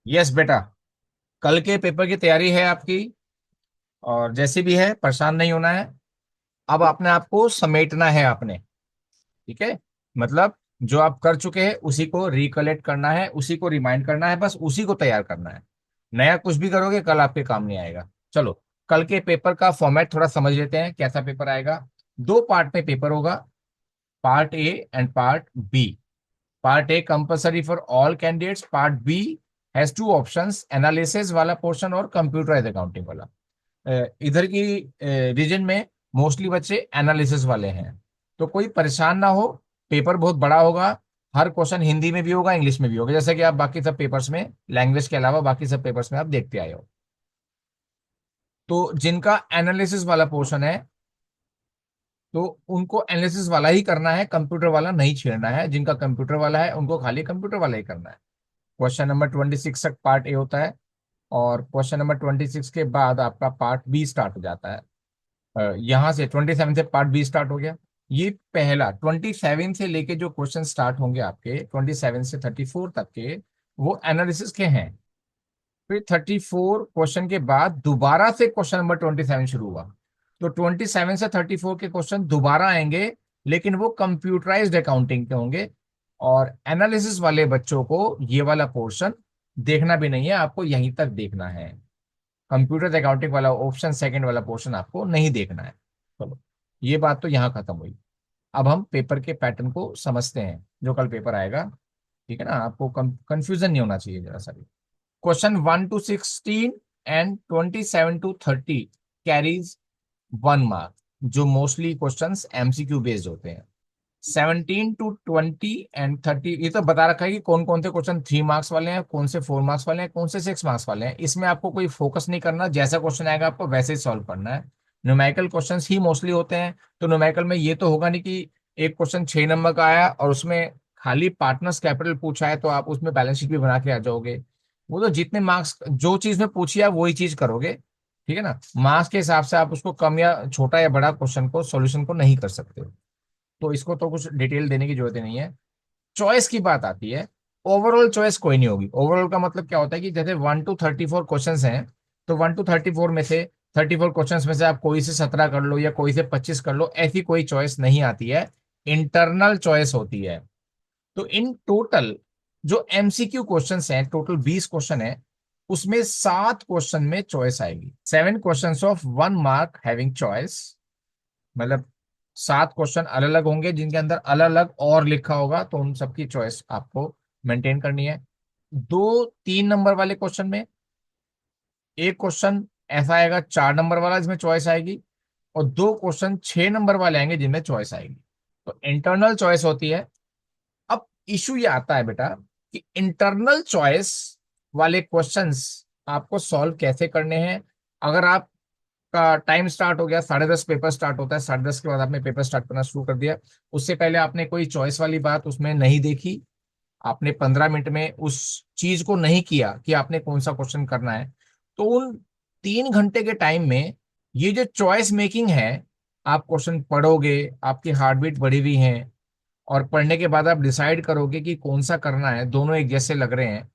Yes बेटा। कल के पेपर की तैयारी है आपकी, और जैसी भी है परेशान नहीं होना है। अब अपने आप को समेटना है आपने। ठीक है। मतलब जो आप कर चुके हैं उसी को रिकलेक्ट करना है, उसी को रिमाइंड करना है, बस उसी को तैयार करना है। नया कुछ भी करोगे कल आपके काम नहीं आएगा। चलो, कल के पेपर का फॉर्मेट थोड़ा समझ लेते हैं कैसा पेपर आएगा। दो पार्ट में पेपर होगा, part A and part B. Part A compulsory for all candidates, part B has two options, analysis वाला पोर्शन और कंप्यूटराइज अकाउंटिंग वाला। इधर की रीजन में मोस्टली बच्चे एनालिसिस वाले हैं, तो कोई परेशान ना हो। पेपर बहुत बड़ा होगा। हर क्वेश्चन हिंदी में भी होगा, इंग्लिश में भी होगा, जैसे कि आप बाकी सब पेपर्स में, लैंग्वेज के अलावा बाकी सब पेपर्स में आप देखते आए हो। तो जिनका एनालिसिस वाला पोर्शन है, तो उनको एनालिसिस वाला ही करना है, कंप्यूटर वाला नहीं छेड़ना है। जिनका कंप्यूटर वाला है उनको खाली कंप्यूटर वाला ही करना है। क्वेश्चन नंबर 26 तक पार्ट ए होता है, और क्वेश्चन नंबर 26 के बाद आपका पार्ट बी स्टार्ट हो जाता है। यहां से 27 से पार्ट बी स्टार्ट हो गया। ये पहला 27 से लेके जो क्वेश्चन स्टार्ट होंगे आपके 27 से 34 तक के, वो एनालिसिस के हैं। फिर 34 क्वेश्चन के बाद दोबारा से क्वेश्चन नंबर 27 शुरू हुआ। तो 27 से 34 के क्वेश्चन दोबारा आएंगे, लेकिन वो कंप्यूटराइज्ड अकाउंटिंग के होंगे। और एनालिसिस वाले बच्चों को ये वाला पोर्शन देखना भी नहीं है, आपको यहीं तक देखना है। कंप्यूटर अकाउंटिंग वाला ऑप्शन सेकंड वाला पोर्शन आपको नहीं देखना है। चलो, ये बात तो यहां खत्म हुई। अब हम पेपर के पैटर्न को समझते हैं जो कल पेपर आएगा। ठीक है ना, आपको कंफ्यूजन नहीं होना चाहिए जरा सा भी। Question 1 to 16 and 27 to 30 carries 1 mark, जो मोस्टली क्वेश्चंस एमसीक्यू बेस्ड होते हैं। 17 to 20 एंड 30, ये तो बता रखा है कि कौन कौन से क्वेश्चन 3 मार्क्स वाले हैं, कौन से 4 मार्क्स वाले हैं, कौन से 6 मार्क्स वाले हैं। इसमें आपको कोई फोकस नहीं करना, जैसा क्वेश्चन आएगा आपको वैसे ही सॉल्व करना है। न्यूमेरिकल क्वेश्चंस ही मोस्टली होते हैं। तो न्यूमेरिकल में ये तो होगा नहीं कि एक क्वेश्चन 6 नंबर का आया और उसमें खाली पार्टनर्स कैपिटल पूछा है तो आप उसमें बैलेंस शीट भी बना के आ जाओगे। वो तो जितने मार्क्स जो चीज में पूछी है वही चीज करोगे। ठीक है ना, मार्क्स के हिसाब से आप उसको कम या छोटा या बड़ा क्वेश्चन को सॉल्यूशन को नहीं कर सकते। तो इसको तो कुछ डिटेल देने की जरूरत ही नहीं है। चॉइस की बात आती है। ओवरऑल चॉइस कोई नहीं होगी। ओवरऑल का मतलब क्या होता है कि जैसे 1 to 34 क्वेश्चन हैं, तो 1 to 34 में से 34 क्वेश्चन में से आप कोई से 17 कर लो या कोई से 25 कर लो, ऐसी कोई चॉइस नहीं आती है। इंटरनल चॉइस होती है। तो इन टोटल जो एमसीक्यू क्वेश्चन हैं, टोटल 20 क्वेश्चन है, उसमें 7 क्वेश्चन में चॉइस आएगी। 7 question of 1 mark having choice, मतलब 7 क्वेश्चन अलग अलग होंगे जिनके अंदर अलग अलग और लिखा होगा, तो उन सबकी चॉइस आपको मेंटेन करनी है। 2 3 नंबर वाले क्वेश्चन में एक क्वेश्चन ऐसा आएगा 4 नंबर वाला जिसमें चॉइस आएगी, और 2 क्वेश्चन 6 नंबर वाले आएंगे जिनमें चॉइस आएगी। तो इंटरनल चॉइस होती है। अब इशू ये आता है बेटा कि इंटरनल चॉइस वाले क्वेश्चंस आपको सॉल्व कैसे करने हैं। अगर आप का टाइम स्टार्ट हो गया, 10:30 पेपर स्टार्ट होता है, 10:30 के बाद आपने पेपर स्टार्ट करना शुरू कर दिया, उससे पहले आपने कोई चॉइस वाली बात उसमें नहीं देखी, आपने 15 मिनट में उस चीज को नहीं किया कि आपने कौन सा क्वेश्चन करना है, तो उन 3 घंटे के टाइम में ये जो चॉइस मेकिंग है, आप क्वेश्चन पढ़ोगे, आपकी हार्ट बीट बढ़ी हुई है, और पढ़ने के बाद आप डिसाइड करोगे कि कौन सा करना है, दोनों एक जैसे लग रहे हैं,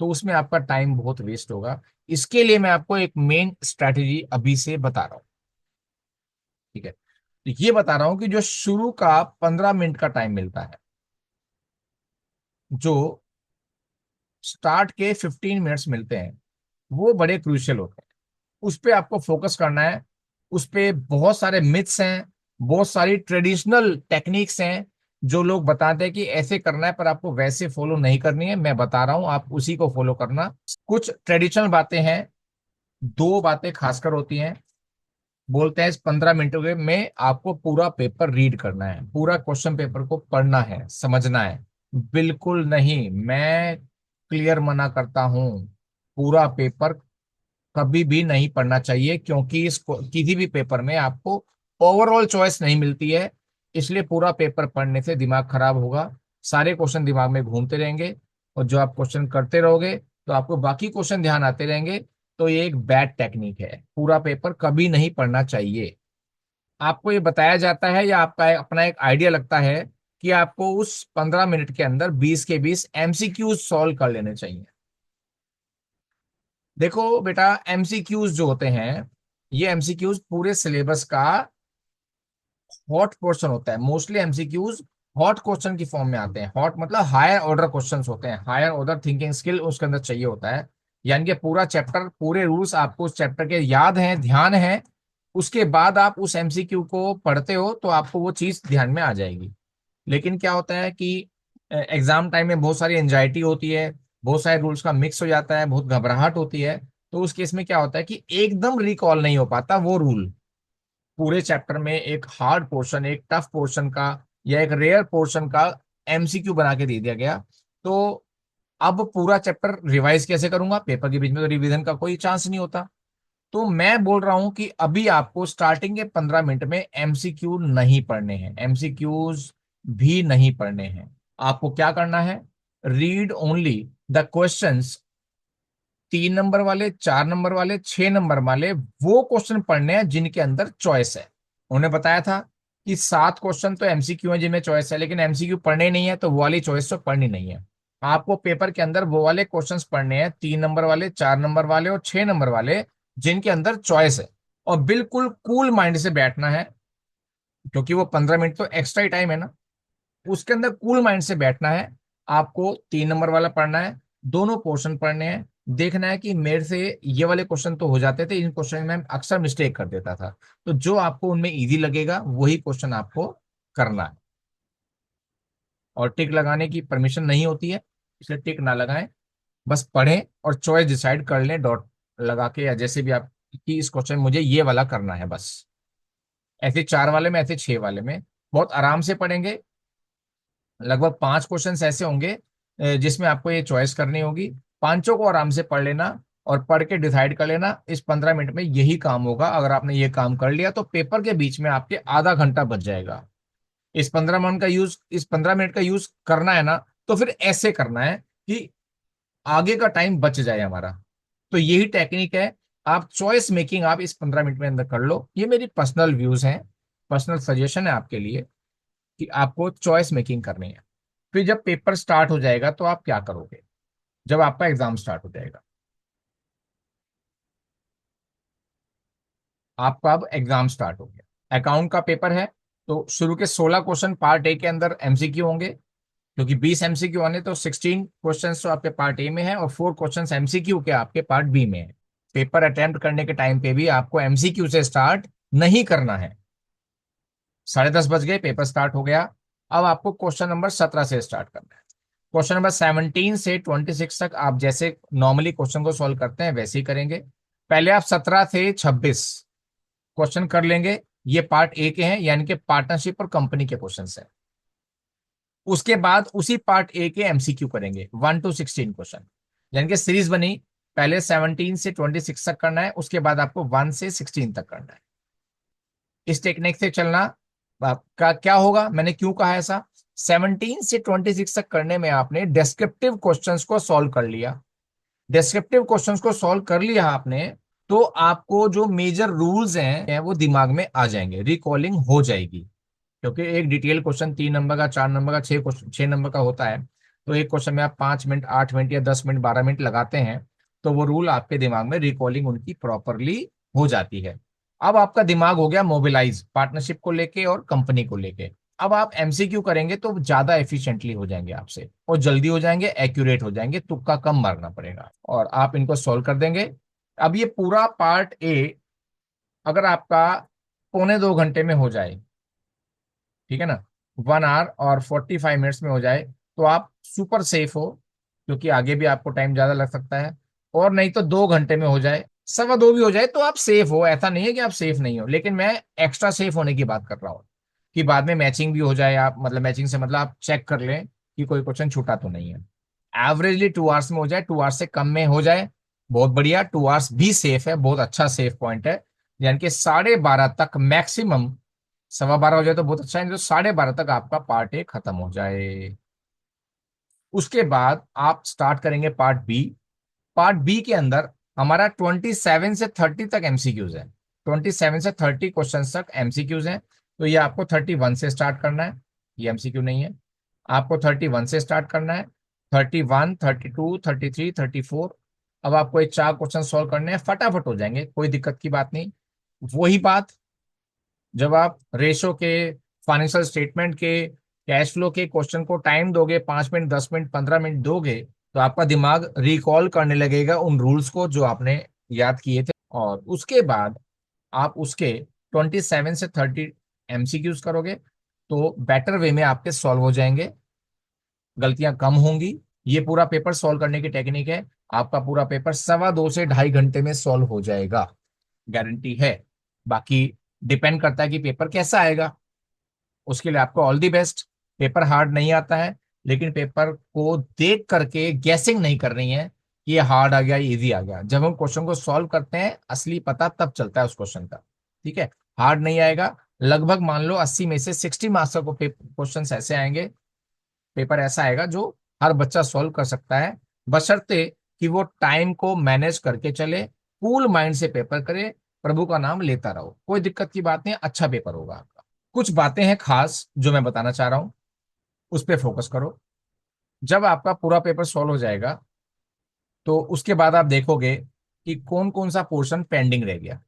तो उसमें आपका टाइम बहुत वेस्ट होगा। इसके लिए मैं आपको एक मेन स्ट्रैटेजी अभी से बता रहा हूँ। ठीक है, तो ये बता रहा हूं कि जो शुरू का 15 मिनट का टाइम मिलता है, जो स्टार्ट के 15 मिनट्स मिलते हैं, वो बड़े क्रूशियल होते हैं। उस पे आपको फोकस करना है। उस पे बहुत सारे मिथ्स हैं, बहुत सारी ट्रेडिशनल टेक्निक्स हैं जो लोग बताते हैं कि ऐसे करना है, पर आपको वैसे फॉलो नहीं करनी है। मैं बता रहा हूं आप उसी को फॉलो करना। कुछ ट्रेडिशनल बातें हैं, 2 बातें खासकर होती हैं। बोलते हैं इस 15 मिनट में आपको पूरा पेपर रीड करना है, पूरा क्वेश्चन पेपर को पढ़ना है, समझना है। बिल्कुल नहीं, मैं क्लियर मना करता हूं। पूरा पेपर कभी भी नहीं पढ़ना चाहिए, क्योंकि इस किसी भी पेपर में आपको ओवरऑल चॉइस नहीं मिलती है। इसलिए पूरा पेपर पढ़ने से दिमाग खराब होगा, सारे क्वेश्चन दिमाग में घूमते रहेंगे, और जो आप क्वेश्चन करते रहोगे तो आपको बाकी क्वेश्चन ध्यान आते रहेंगे। तो ये एक बैड टेक्निक है, पूरा पेपर कभी नहीं पढ़ना चाहिए। आपको ये बताया जाता है या आपका अपना एक आइडिया लगता है कि आपको उस 15 मिनट के अंदर 20 के 20 एमसीक्यू सॉल्व कर लेने चाहिए। देखो बेटा, एमसीक्यूज जो होते हैं, ये एमसीक्यूज पूरे सिलेबस का हॉट पोर्शन होता है। मोस्टली एमसीक्यूज हॉट क्वेश्चन की फॉर्म में आते हैं। हॉट मतलब हायर ऑर्डर क्वेश्चंस होते हैं, हायर ऑर्डर थिंकिंग स्किल उसके अंदर चाहिए होता है। यानी कि पूरा चैप्टर, पूरे रूल्स आपको उस चैप्टर के याद हैं, ध्यान है, उसके बाद आप उस एमसीक्यू को पढ़ते हो तो आपको वो चीज ध्यान में आ जाएगी। लेकिन क्या होता है कि एग्जाम टाइम में बहुत सारी एंजाइटी होती है, बहुत सारे रूल्स का मिक्स हो जाता है, बहुत घबराहट होती है। तो उस केस में क्या होता है कि एकदम रिकॉल नहीं हो पाता वो रूल। पूरे चैप्टर में एक हार्ड पोर्शन, एक टफ पोर्शन का या एक रेयर पोर्शन का एमसीक्यू बना के दे दिया गया। तो अब पूरा चैप्टर रिवाइज कैसे करूंगा? पेपर के बीच में तो रिवीजन का कोई चांस नहीं होता। तो मैं बोल रहा हूं कि अभी आपको स्टार्टिंग के 15 मिनट में एमसीक्यू नहीं पढ़ने हैं, एमसीक्यूज भी नहीं पढ़ने हैं। आपको क्या करना है? Read only the questions, 3 number वाले, 4 नंबर वाले, 6 नंबर वाले, वो क्वेश्चन पढ़ने हैं जिनके अंदर चॉइस है। उन्हें बताया था कि 7 क्वेश्चन तो एमसीक्यू है जिनमें चॉइस है, लेकिन एमसीक्यू पढ़ने ही नहीं है, तो वो वाली चॉइस तो पढ़नी नहीं है। आपको पेपर के अंदर वो वाले क्वेश्चंस पढ़ने हैं, 3 नंबर वाले, 4 नंबर वाले और 6 नंबर वाले, जिनके अंदर चॉइस है। और बिल्कुल कूल माइंड से बैठना है, क्योंकि वो 15 मिनट तो एक्स्ट्रा ही टाइम है ना, उसके अंदर कूल माइंड से बैठना है। आपको 3 नंबर वाला पढ़ना है, दोनों पोर्शन पढ़ने हैं। देखना है कि मेरे से ये वाले क्वेश्चन तो हो जाते थे, इन क्वेश्चन में मैं अक्सर मिस्टेक कर देता था। तो जो आपको उनमें इजी लगेगा वही क्वेश्चन आपको करना है। और टिक लगाने की परमिशन नहीं होती है, इसलिए टिक ना लगाएं। बस पढ़ें और चॉइस डिसाइड कर लें डॉट लगा के, या जैसे भी आप, कि इस क्वेश्चन मुझे ये वाला करना है बस। ऐसे 4 वाले में, ऐसे 6 वाले में बहुत आराम से पढ़ेंगे। लगभग 5 क्वेश्चन ऐसे होंगे जिसमें आपको ये चॉइस करनी होगी। पांचों को आराम से पढ़ लेना और पढ़ के डिसाइड कर लेना। इस 15 मिनट में यही काम होगा। अगर आपने ये काम कर लिया तो पेपर के बीच में आपके आधा घंटा बच जाएगा। इस 15 मिनट का यूज करना है ना, तो फिर ऐसे करना है कि आगे का टाइम बच जाए हमारा। तो यही टेक्निक है। आप चॉइस मेकिंग आप इस 15 मिनट में अंदर कर लो। ये मेरी पर्सनल व्यूज हैं, पर्सनल सजेशन है आपके लिए कि आपको चॉइस मेकिंग करनी है। फिर जब पेपर स्टार्ट हो जाएगा तो आप क्या करोगे? जब आपका एग्जाम स्टार्ट हो जाएगा, आपका अब एग्जाम स्टार्ट हो गया, अकाउंट का पेपर है, तो शुरू के 16 क्वेश्चन पार्ट ए के अंदर एमसीक्यू होंगे। क्योंकि 20 एमसीक्यू आने, तो 16 क्वेश्चन तो आपके पार्ट ए में है और 4 क्वेश्चन एमसीक्यू के आपके पार्ट बी में है। पेपर अटेम्प्ट करने के टाइम पे भी आपको एमसीक्यू से स्टार्ट नहीं करना है। 10:30 बज गए, पेपर स्टार्ट हो गया। अब आपको क्वेश्चन नंबर 17 से स्टार्ट करना है। क्वेश्चन नंबर 17 से 26 तक आप जैसे नॉर्मली क्वेश्चन को सॉल्व करते हैं वैसे ही करेंगे। पहले आप 17 से 26 क्वेश्चन कर लेंगे। ये पार्ट ए के हैं, यानी कि पार्टनरशिप और कंपनी के क्वेश्चन हैं। उसके बाद उसी पार्ट ए के एमसीक्यू करेंगे, 1 to 16 क्वेश्चन, यानी कि सीरीज बनी। पहले 17 से 26 तक करना है, उसके बाद आपको 1 से 16 तक करना है। इस टेक्निक से चलना आपका क्या होगा, मैंने क्यों कहा ऐसा? 17 से 26 तक करने में आपने डिस्क्रिप्टिव क्वेश्चंस को सॉल्व कर लिया। डिस्क्रिप्टिव क्वेश्चंस को सॉल्व कर लिया आपने, तो आपको जो मेजर रूल्स हैं वो दिमाग में आ जाएंगे, रिकॉलिंग हो जाएगी। क्योंकि एक डिटेल क्वेश्चन 3 नंबर का, 4 नंबर का, 6 नंबर का होता है। तो एक क्वेश्चन में आप 5 मिनट, 8 मिनट या 10 मिनट, 12 मिनट लगाते हैं, तो वो रूल आपके दिमाग में रिकॉलिंग उनकी प्रॉपरली हो जाती है। अब आपका दिमाग हो गया मोबिलाइज पार्टनरशिप को लेके और कंपनी को लेके। अब आप एमसीक्यू करेंगे तो ज्यादा एफिशिएंटली हो जाएंगे आपसे, और जल्दी हो जाएंगे, एक्यूरेट हो जाएंगे, तुक्का कम मारना पड़ेगा और आप इनको सॉल्व कर देंगे। अब ये पूरा पार्ट ए अगर आपका पौने 2 घंटे में हो जाए, ठीक है ना, 1 आवर और 45 मिनट्स में हो जाए, तो आप सुपर सेफ हो। क्योंकि आगे भी आपको टाइम ज्यादा लग सकता है। और नहीं तो 2 घंटे में हो जाए, 1.25 भी हो जाए, तो आप सेफ हो। ऐसा नहीं है कि आप सेफ नहीं हो, लेकिन मैं एक्स्ट्रा सेफ होने की बात कर रहा हूँ कि बाद में मैचिंग भी हो जाए। आप मतलब मैचिंग से मतलब आप चेक कर लें कि कोई क्वेश्चन छूटा तो नहीं है। एवरेजली 2 आवर्स में हो जाए, 2 आवर्स से कम में हो जाए, बहुत बढ़िया। 2 आवर्स भी सेफ है, बहुत अच्छा सेफ पॉइंट है। यानी कि 12:30 तक मैक्सिमम, 12:15 हो जाए तो बहुत अच्छा है, नहीं तो 12:30 तक आपका पार्ट ए खत्म हो जाए। उसके बाद आप स्टार्ट करेंगे पार्ट बी। पार्ट बी के अंदर हमारा 27 से 30 तक एमसीक्यूज है। 27 से 30 क्वेश्चन तक एमसीक्यूज हैं। तो ये आपको 31 से स्टार्ट करना है, ये एमसीक्यू नहीं है। आपको 31 से स्टार्ट करना है, 31, 32, 33, 34, अब आपको ये 4 क्वेश्चन सॉल्व करने हैं, फटाफट हो जाएंगे, कोई दिक्कत की बात नहीं। वही बात, जब आप रेशो के, फाइनेंशियल स्टेटमेंट के, कैश फ्लो के क्वेश्चन को टाइम दोगे, 5 मिनट, 10 मिनट, 15 मिनट दोगे, तो आपका दिमाग रिकॉल करने लगेगा उन रूल्स को जो आपने याद किए थे। और उसके बाद आप उसके 27 से 30 MCQs करोगे, तो बेटर वे में आपके सॉल्व हो जाएंगे, गलतियां कम होंगी। ये पूरा पेपर सॉल्व करने की टेक्निक है। आपका पूरा पेपर 2.25 से 2.5 घंटे में सॉल्व हो जाएगा, गारंटी है। बाकी डिपेंड करता है कि पेपर कैसा आएगा। उसके लिए आपको all the best. Paper hard नहीं आता है, लेकिन पेपर को देख करके गैसिंग नहीं कर रही है कि ये हार्ड आ गया, इजी आ गया। जब हम क्वेश्चन को सॉल्व करते हैं, असली पता तब चलता है उस क्वेश्चन का। ठीक है, हार्ड नहीं आएगा। लगभग मान लो 80 में से 60 मार्क्स का क्वेश्चन ऐसे आएंगे, पेपर ऐसा आएगा जो हर बच्चा सॉल्व कर सकता है, बशर्ते कि वो टाइम को मैनेज करके चले, कूल माइंड से पेपर करे, प्रभु का नाम लेता रहो, कोई दिक्कत की बात नहीं, अच्छा पेपर होगा आपका। कुछ बातें हैं खास जो मैं बताना चाह रहा हूं, उस पर फोकस करो। जब आपका पूरा पेपर सॉल्व हो जाएगा, तो उसके बाद आप देखोगे कि कौन कौन सा पोर्शन पेंडिंग रह गया।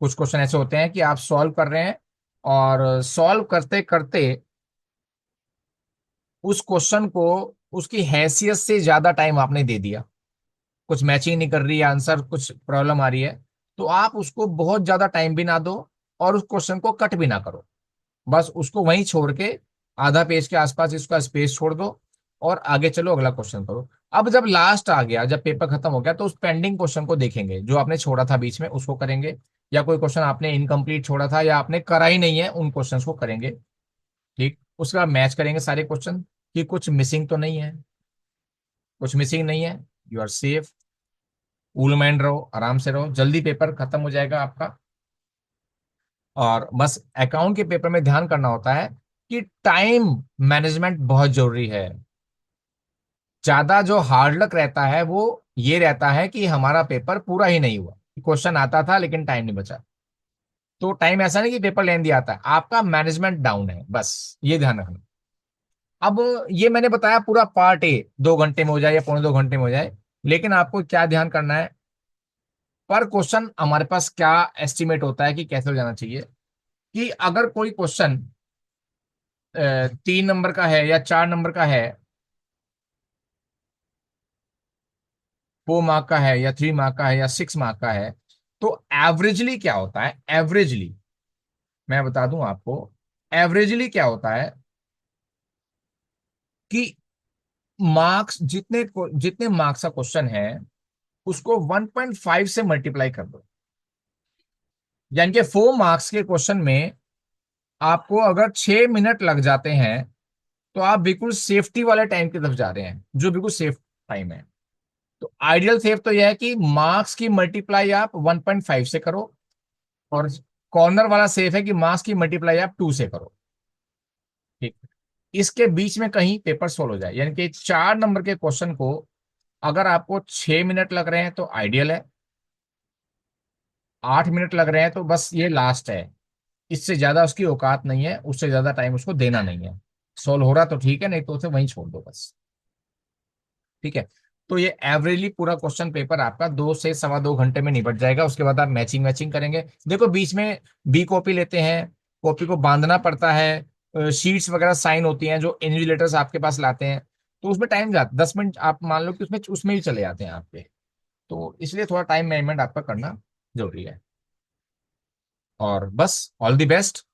कुछ क्वेश्चन ऐसे होते हैं कि आप सॉल्व कर रहे हैं, और सॉल्व करते करते उस क्वेश्चन को, उसकी हैसियत से ज्यादा टाइम आपने दे दिया, कुछ मैचिंग नहीं कर रही है आंसर, कुछ प्रॉब्लम आ रही है, तो आप उसको बहुत ज्यादा टाइम भी ना दो, और उस क्वेश्चन को कट भी ना करो। बस उसको वहीं छोड़ के आधा पेज के आसपास इसका स्पेस छोड़ दो, और आगे चलो, अगला क्वेश्चन करो। अब जब लास्ट आ गया, जब पेपर खत्म हो गया, तो उस पेंडिंग क्वेश्चन को देखेंगे, जो आपने छोड़ा था बीच में उसको करेंगे, या कोई क्वेश्चन आपने इनकम्प्लीट छोड़ा था या आपने करा ही नहीं है, उन क्वेश्चन को करेंगे। ठीक, उसके बाद मैच करेंगे सारे क्वेश्चन कि कुछ मिसिंग तो नहीं है। कुछ मिसिंग नहीं है, you are safe. Cool mind रहो, आराम से रहो, जल्दी पेपर खत्म हो जाएगा आपका। और बस अकाउंट के पेपर में ध्यान करना होता है कि टाइम मैनेजमेंट बहुत जरूरी है। ज्यादा जो हार्ड लक रहता है वो ये रहता है कि हमारा पेपर पूरा ही नहीं हुआ, क्वेश्चन आता था लेकिन टाइम नहीं बचा। तो टाइम ऐसा नहीं कि पेपर लेंदी आता है, आपका मैनेजमेंट डाउन है, बस ये ध्यान रखना। अब ये मैंने बताया पूरा पार्ट ए, 2 घंटे में हो जाए या 2.25 घंटे में हो जाए, लेकिन आपको क्या ध्यान करना है, पर क्वेश्चन हमारे पास क्या एस्टिमेट होता है कि कैसे हो जाना चाहिए। कि अगर कोई क्वेश्चन 3 नंबर का है या 4 नंबर का है, 4 मार्क का है या 3 मार्क का है या 6 मार्क का है, तो एवरेजली क्या होता है, एवरेजली मैं बता दूं आपको, एवरेजली क्या होता है कि मार्क्स जितने जितने मार्क्स का क्वेश्चन है, उसको 1.5 से मल्टीप्लाई कर दो। यानी कि 4 मार्क्स के क्वेश्चन में आपको अगर 6 मिनट लग जाते हैं, तो आप बिल्कुल सेफ्टी वाले टाइम की तरफ जा रहे हैं, जो बिल्कुल सेफ टाइम है। तो आइडियल सेफ तो यह है कि मार्क्स की मल्टीप्लाई आप 1.5 से करो, और कॉर्नर वाला सेफ है कि मार्क्स की मल्टीप्लाई आप 2 से करो। ठीक, इसके बीच में कहीं पेपर सोल्व हो जाए, यानी कि 4 नंबर के क्वेश्चन को अगर आपको 6 मिनट लग रहे हैं तो आइडियल है, 8 मिनट लग रहे हैं तो बस ये लास्ट है, इससे ज्यादा उसकी औकात नहीं है, उससे ज्यादा टाइम उसको देना नहीं है। सोल्व हो रहा तो ठीक है, नहीं तो उसे वहीं छोड़ दो बस। ठीक है, तो ये एवरेजली पूरा क्वेश्चन पेपर आपका 2 से 2.25 घंटे में निपट जाएगा। उसके बाद आप मैचिंग मैचिंग करेंगे। देखो बीच में बी कॉपी लेते हैं, कॉपी को बांधना पड़ता है, शीट्स वगैरह साइन होती हैं जो इन्विजिलेटर्स आपके पास लाते हैं, तो उसमें टाइम जाता, 10 मिनट आप मान लो कि उसमें उसमें ही चले जाते हैं आपके। तो इसलिए थोड़ा टाइम मैनेजमेंट आपका करना जरूरी है। और बस ऑल द बेस्ट।